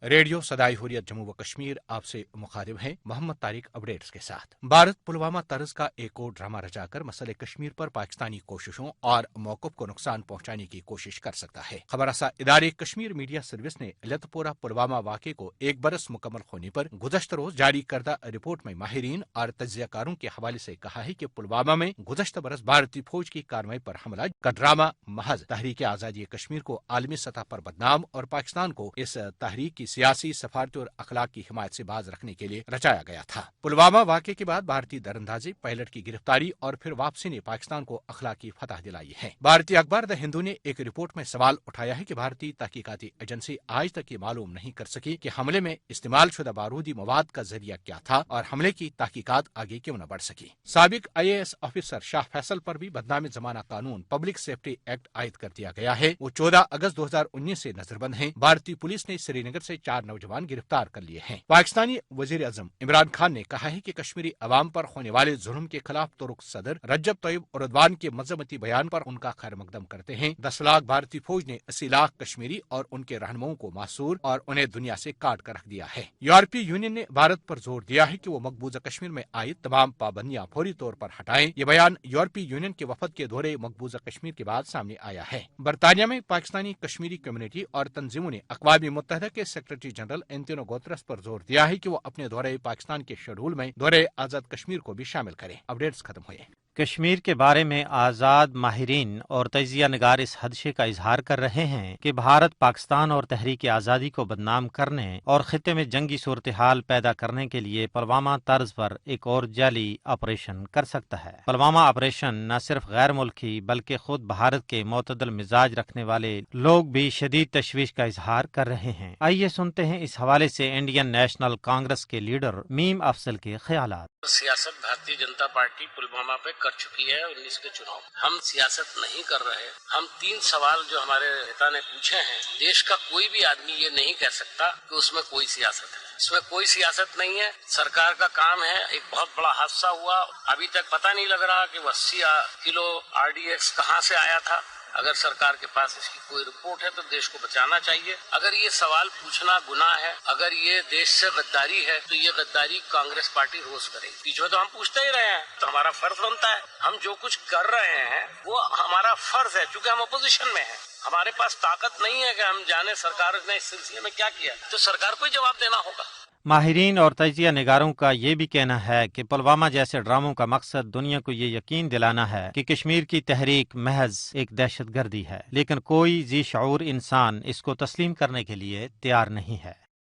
Radio सदाई हुर्रियत जम्मू व कश्मीर आपसे मुखातिब है मोहम्मद तारिक अपडेट्स के साथ। भारत पुलवामा तर्ज का एक और ड्रामा रचाकर मसले कश्मीर पर पाकिस्तानी कोशिशों और मौक़िफ़ को नुकसान पहुंचाने की कोशिश कर सकता है। खबर रसा इदारे कश्मीर मीडिया सर्विस ने लतपोरा पुलवामा वाक़े को एक बरस मुकम्मल होने पर गुज़श्ता रोज जारी करदा रिपोर्ट में माहिरीन और तज्ज़ियाकारों के हवाले से कहा है कि पुलवामा में गुज़श्ता बरस भारतीय फौज की कार्रवाई पर हमला का ड्रामा महज तहरीक आज़ादी कश्मीर को आलमी सतह पर बदनाम और पाकिस्तान को इस तहरीक की सियासी, सफारती और अखलाक की हिमायत से बाज रखने के लिए रचाया गया था। पुलवामा वाक़े के बाद भारतीय दरअंदाजी, पायलट की गिरफ्तारी और फिर वापसी ने पाकिस्तान को अखलाकी फतह दिलाई है। भारतीय अखबार द हिंदू ने एक रिपोर्ट में सवाल उठाया है कि भारतीय तहकीकाती एजेंसी आज तक ये मालूम नहीं कर सकी कि हमले में इस्तेमाल शुदा बारूदी मवाद का जरिया क्या था और हमले की तहकीकात आगे क्यों न बढ़ सकी। साबिक IAS ऑफिसर शाह फैसल पर भी बदनामी जमाना कानून पब्लिक सेफ्टी एक्ट आयद कर दिया गया है। वो 14 अगस्त 2019 से नजरबंद है। भारतीय पुलिस ने श्रीनगर से 4 नौजवान गिरफ्तार कर लिए हैं। पाकिस्तानी वजीर आजम इमरान खान ने कहा है कि कश्मीरी अवाम पर होने वाले जुल्म के खिलाफ तुर्क सदर रजब तैयब एर्दोगान के मजम्मती बयान पर उनका खैर मकदम करते हैं। 10 लाख भारतीय फौज ने 80 लाख कश्मीरी और उनके रहनुमाओं को मासूर और उन्हें दुनिया से काट कर रख दिया है। यूरोपीय यूनियन ने भारत पर जोर दिया है कि वो मकबूजा कश्मीर में आयद तमाम पाबंदियां फौरी तौर पर हटाएं। ये बयान यूरोपीय यूनियन के वफद के दौरे मकबूजा कश्मीर के बाद सामने आया है। बरतानिया में पाकिस्तानी कश्मीरी कम्युनिटी और तंजीमों ने अक़वाम मुत्तहिदा के सेक्रेटरी जनरल एंटोनियो गुतेरेस पर जोर दिया है कि वो अपने दौरे पाकिस्तान के शेड्यूल में दौरे आजाद कश्मीर को भी शामिल करें। अपडेट्स खत्म हुए। कश्मीर के बारे में आज़ाद माहिरीन और तजिया नगार इस हदशे का इजहार कर रहे हैं कि भारत पाकिस्तान और तहरीक आज़ादी को बदनाम करने और खित्ते में जंगी सूरत हाल पैदा करने के लिए पुलवामा तर्ज पर एक और जाली ऑपरेशन कर सकता है। पुलवामा ऑपरेशन न सिर्फ गैर मुल्की बल्कि खुद भारत के मोतदल मिजाज रखने वाले लोग भी शदीद तशवीश का इजहार कर रहे हैं। आइए सुनते हैं इस हवाले से इंडियन नेशनल कांग्रेस के लीडर मीम अफजल के ख्यालात। सियासत भारतीय जनता पार्टी पुलवामा पे कर चुकी है 19 के चुनाव। हम सियासत नहीं कर रहे। हम 3 सवाल जो हमारे नेता ने पूछे हैं, देश का कोई भी आदमी ये नहीं कह सकता कि उसमें कोई सियासत है। इसमें कोई सियासत नहीं है। सरकार का काम है। एक बहुत बड़ा हादसा हुआ, अभी तक पता नहीं लग रहा कि 80 किलो RDX कहाँ से आया था। अगर सरकार के पास इसकी कोई रिपोर्ट है तो देश को बचाना चाहिए। अगर ये सवाल पूछना गुनाह है, अगर ये देश से गद्दारी है, तो ये गद्दारी कांग्रेस पार्टी रोज करेगी। बीच में तो हम पूछते ही रहे हैं, तो हमारा फर्ज बनता है। हम जो कुछ कर रहे हैं वो हमारा फर्ज है, क्योंकि हम अपोजिशन में हैं। हमारे पास ताकत नहीं है कि हम जाने सरकार ने इस सिलसिले में क्या किया, तो सरकार को ही जवाब देना होगा। माहिरीन और तजिया निगारों का ये भी कहना है कि पुलवामा जैसे ड्रामों का मकसद दुनिया को ये यकीन दिलाना है कि कश्मीर की तहरीक महज एक दहशत गर्दी है, लेकिन कोई जी शऊर इंसान इसको तस्लीम करने के लिए तैयार नहीं है।